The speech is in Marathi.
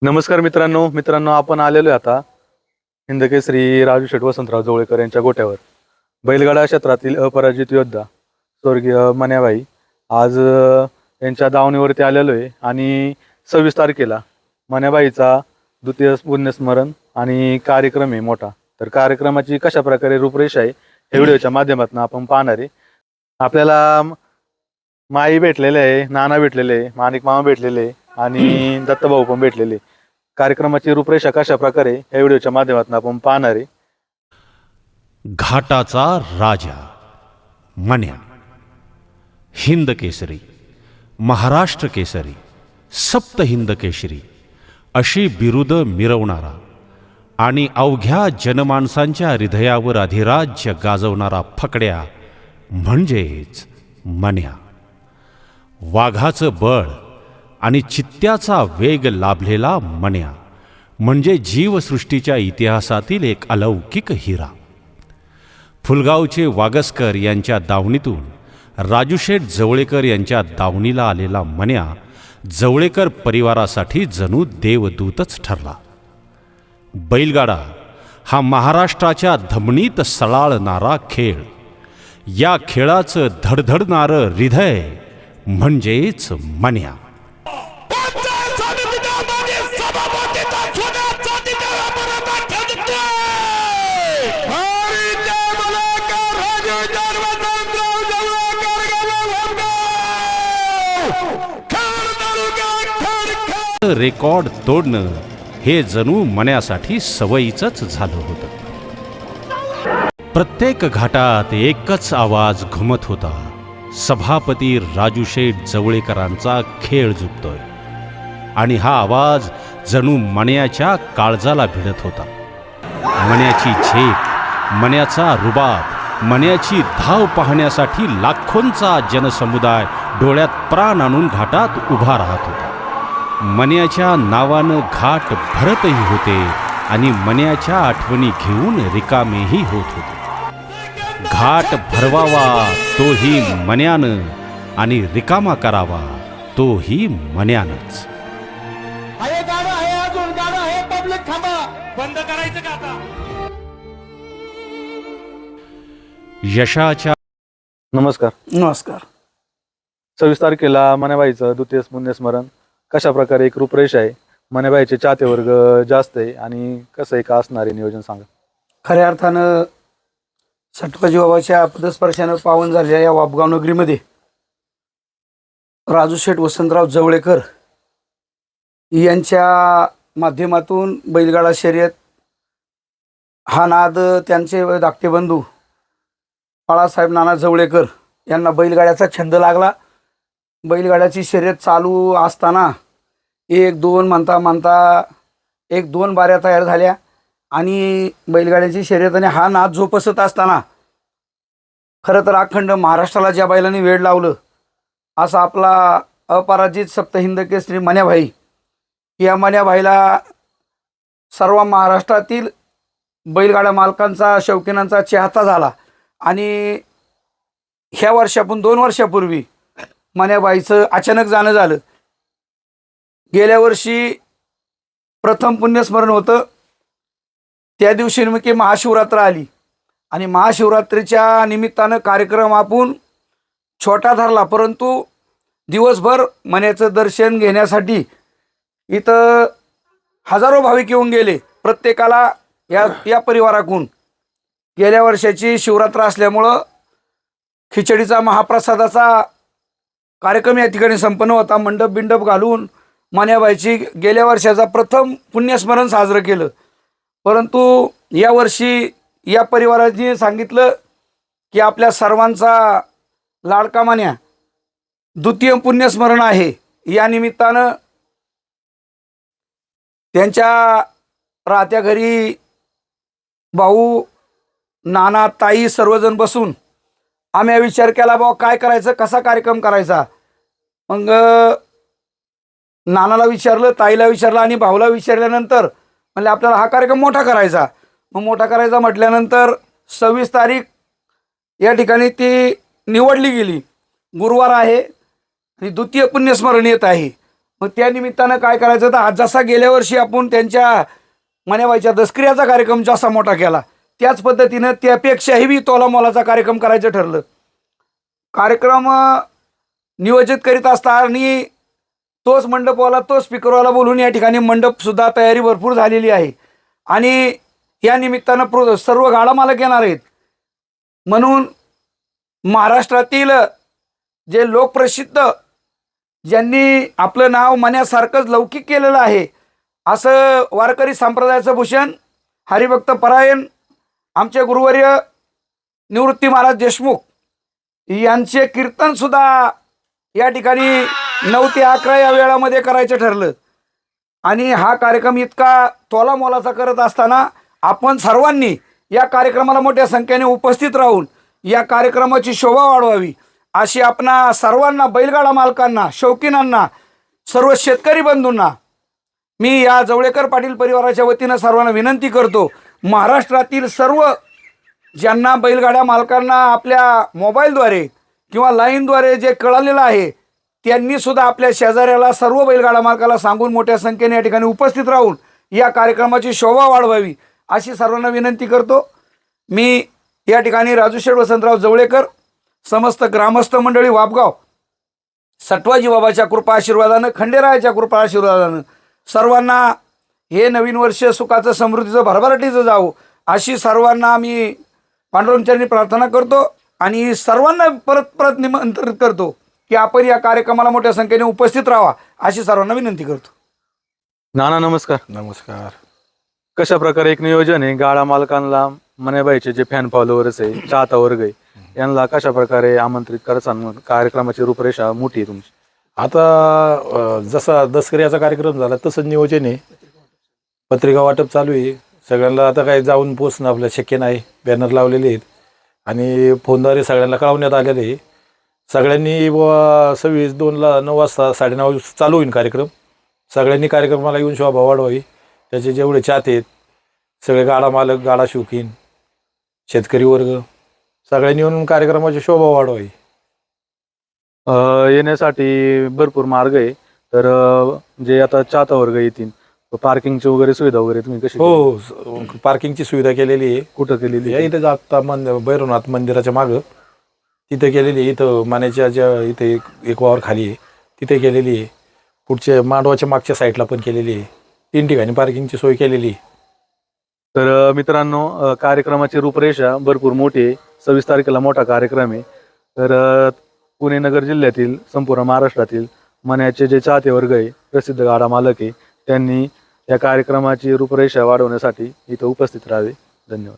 नमस्कार मित्रांनो आपण आलेलो आहे आता हिंदकेसरी राजू शेठ वसंतराव जवळेकर यांच्या गोट्यावर. बैलगाडा क्षेत्रातील अपराजित योद्धा स्वर्गीय मन्याबाई आज यांच्या दावणीवरती आलेलो आहे आणि 26 तारखेला मन्याबाईचा द्वितीय पुण्यस्मरण आणि कार्यक्रम आहे मोठा. तर कार्यक्रमाची कशा प्रकारे रूपरेषा आहे हे व्हिडिओच्या माध्यमातून आपण पाहणार आहे. आपल्याला माई भेटलेले आहे, नाना भेटलेले आहे, माणिक मामा भेटलेले आहे आणि दत्तभाऊ पण भेटलेले. कार्यक्रमाची रूपरेषा कशा प्रकारे या व्हिडिओच्या माध्यमातून आपण पाहणार आहे. घाटाचा राजा मन्या, हिंद केसरी, महाराष्ट्र केसरी, सप्त हिंद केसरी अशी बिरुद मिरवणारा आणि अवघ्या जनमानसांच्या हृदयावर अधिराज्य गाजवणारा फकड्या म्हणजेच मन्या. वाघाचं बळ आणि चित्त्याचा वेग लाभलेला मन्या म्हणजे जीवसृष्टीच्या इतिहासातील एक अलौकिक हिरा. फुलगावचे वागसकर यांच्या दावणीतून राजूशेठ जवळेकर यांच्या दावणीला आलेला मन्या जवळेकर परिवारासाठी जणू देवदूतच ठरला. बैलगाडा हा महाराष्ट्राच्या धमनीत सळाळणारा खेळ. या खेळाचं धडधडणारं हृदय म्हणजेच मन्या. रेकॉर्ड तोडणं हे जणू मन्यासाठी सवयीचंच झालं होतं. प्रत्येक घाटात एकच आवाज घुमत होता, सभापती राजूशेठ जवळेकरांचा खेळ झुकतोय. आणि हा आवाज जणू मन्याच्या काळजाला भिडत होता. मन्याची झेप, मन्याचा रुबाब, मन्याची धाव पाहण्यासाठी लाखोंचा जनसमुदाय डोळ्यात प्राण आणून घाटात उभा राहत होता. मन्याच्या नावानं घाट भरतही होते आणि मन्याच्या आठवणी घेऊन रिकामेही होत होते. घाट भरवावा तोही मन्यानं आणि रिकामा करावा तोही मन्यानंच. बंद करायचं का आता? यशाच्या नमस्कार. 26 तारखेला मन्याबाईचं द्वितीय पुण्यस्मरण कशा प्रकारे एक रूपरेषा आहे, मन्याबाईचे चाहते वर्ग जास्त आहे आणि कसं आहे का असणार आहे नियोजन सांगा. खऱ्या अर्थानं सटवाजी बाबाच्या पदस्पर्शानं पावन झालेल्या या वापगाव नगरीमध्ये राजूशेठ वसंतराव जवळेकर यांच्या माध्यमातून बैलगाडा शर्यत हा नाद त्यांचे धाकटे बंधू बाळासाहेब नाना जवळेकर यांना बैलगाड्याचा छंद लागला. बैलगाड्याची शर्यत चालू असताना 1-2 म्हणता 1-2 बाऱ्या तयार झाल्या आणि बैलगाड्याची शर्यत आणि हा नाद जोपासत असताना खरं तर अखंड महाराष्ट्राला ज्या बैलांनी वेळ लावलं असा आपला अपराजित सप्तहिंद केसरी मन्याभाई, या मन्याभाईला सर्व महाराष्ट्रातील बैलगाडा मालकांचा, शौकीनांचा चाहता झाला. आणि ह्या वर्षापून 2 वर्षापूर्वी मन्याबाईचं अचानक जाणं झालं. गेल्या वर्षी प्रथम पुण्यस्मरण होतं, त्या दिवशी नेमकी महाशिवरात्र आली आणि महाशिवरात्रीच्या निमित्तानं कार्यक्रम आपण छोटा धरला, परंतु दिवसभर मन्याचं दर्शन घेण्यासाठी इथं हजारो भाविक येऊन गेले. प्रत्येकाला या परिवाराकडून गेल्या वर्षाची शिवरात्र असल्यामुळं खिचडीचा महाप्रसादाचा कार्यक्रम या ठिकाणी संपन्न होता. मंडप बिंडप घालून मन्याबाईची गेल्या वर्षाचा प्रथम पुण्यस्मरण साजरं केलं. परंतु यावर्षी या परिवाराने सांगितलं की आपल्या सर्वांचा लाडका मन्या द्वितीय पुण्यस्मरण आहे, या निमित्तानं त्यांच्या राहत्या घरी भाऊ, नाना, ताई सर्वजण बसून आम्ही विचार केला बाबा काय करायचं, कसा कार्यक्रम करायचा. मग नानाला विचारलं, ताईला विचारलं आणि भाऊला विचारल्यानंतर म्हणजे आपल्याला हा कार्यक्रम मोठा करायचा. मग मोठा करायचा म्हटल्यानंतर 26 तारीख या ठिकाणी ती निवडली गेली. गुरुवार आहे आणि द्वितीय पुण्यस्मरण येत आहे मग त्या निमित्तानं काय करायचं, तर आज जसा गेल्या वर्षी आपण त्यांच्या मण्याबाईच्या दसक्रियाचा कार्यक्रम जसा मोठा केला, त्याच पद्धतीनं त्यापेक्षाही बी तोलामोलाचा कार्यक्रम करायचं ठरलं. कार्यक्रम नियोजित करीत असताना तोच मंडपवाला तोच स्पीकरवाला बोलून या ठिकाणी मंडपसुद्धा तयारी भरपूर झालेली आहे. आणि या निमित्तानं सर्व गाडा मालक येणार आहेत. म्हणून महाराष्ट्रातील जे लोकप्रसिद्ध, ज्यांनी आपलं नाव मण्यासारखंच लौकिक केलेलं आहे, असं वारकरी संप्रदायाचं भूषण हरिभक्त परायण आमचे गुरुवर्य निवृत्ती महाराज देशमुख यांचे कीर्तनसुद्धा या ठिकाणी 9 ते 11 या वेळामध्ये करायचं ठरलं. आणि हा कार्यक्रम इतका तोलामोलाचा करत असताना आपण सर्वांनी या कार्यक्रमाला मोठ्या संख्येने उपस्थित राहून या कार्यक्रमाची शोभा वाढवावी अशी आपणा सर्वांना, बैलगाडा मालकांना, शौकीनांना, सर्व शेतकरी बंधूंना मी या जवळेकर पाटील परिवाराच्या वतीनं सर्वांना विनंती करतो. महाराष्ट्रातील सर्व ज्यांना बैलगाड्या मालकांना आपल्या मोबाईलद्वारे किंवा लाईनद्वारे जे कळालेलं आहे, त्यांनी सुद्धा आपल्या शेजाऱ्याला, सर्व बैलगाडा मालकाला सांगून मोठ्या संख्येने या ठिकाणी उपस्थित राहून या कार्यक्रमाची शोभा वाढवावी अशी सर्वांना विनंती करतो. मी या ठिकाणी राजूशेठ वसंतराव जवळेकर, समस्त ग्रामस्थ मंडळी वापगाव, सटवाजी बाबाच्या कृपा आशीर्वादानं, खंडेरायाच्या कृपा आशीर्वादानं सर्वांना हे नवीन वर्ष सुखाचं, समृद्धीचं, भरभराटीचं जावो अशी सर्वांना मी पांडुरंगांनी प्रार्थना करतो. आणि सर्वांना परत निमंत्रित करतो की आपण या कार्यक्रमाला मोठ्या संख्येने उपस्थित राहा अशी सर्वांना विनंती करतो. नाना नमस्कार. नमस्कार. कशा प्रकारे एक नियोजन आहे, गाडा मालकांना, मण्याबाईचे जे फॅन फॉलोअर्स आहे, चाहता वर्ग आहे, यांना कशा प्रकारे आमंत्रित करायचं, कार्यक्रमाची रूपरेषा मोठी आहे तुमची? आता जसा दसऱ्याचा कार्यक्रम झाला तसं नियोजन आहे. पत्रिका वाटप चालू आहे. सगळ्यांना आता काही जाऊन पोचणं आपल्याला शक्य नाही. बॅनर लावलेले आहेत आणि फोनद्वारे सगळ्यांना कळवण्यात आलेले आहे. सगळ्यांनी 26/2 9 वाजता 9:30 चालू होईल कार्यक्रम. सगळ्यांनी कार्यक्रमाला येऊन शोभा वाढवावी. त्याचे जेवढे चाहते आहेत, सगळे गाडा मालक, गाडा शौकीन, शेतकरी वर्ग, सगळ्यांनी येऊन कार्यक्रमाची शोभा वाढवावी. येण्यासाठी भरपूर मार्ग आहे. तर जे आता चाहता वर्ग येतील, पार्किंगची वगैरे सुविधा वगैरे तुम्ही कशी? हो, पार्किंगची सुविधा केलेली आहे. कुठं केलेली आहे? इथे आता भैरवनाथ मंदिराच्या मागं तिथे केलेली आहे. इथं मानेच्या ज्या इथे एक वावर खाली आहे तिथे केलेली आहे. पुढच्या मांडवाच्या मागच्या साईडला पण केलेली आहे. 3 ठिकाणी पार्किंगची सोय केलेली आहे. तर मित्रांनो, कार्यक्रमाची रूपरेषा भरपूर मोठी आहे. 26 तारखेला मोठा कार्यक्रम आहे. तर पुणे नगर जिल्ह्यातील, संपूर्ण महाराष्ट्रातील मण्याचे जे चाहते वर्ग आहे, प्रसिद्ध गाडा मालक आहे, त्यांनी या कार्यक्रमाची रूपरेषा वाढवण्यासाठी इथं उपस्थित राहावे. धन्यवाद.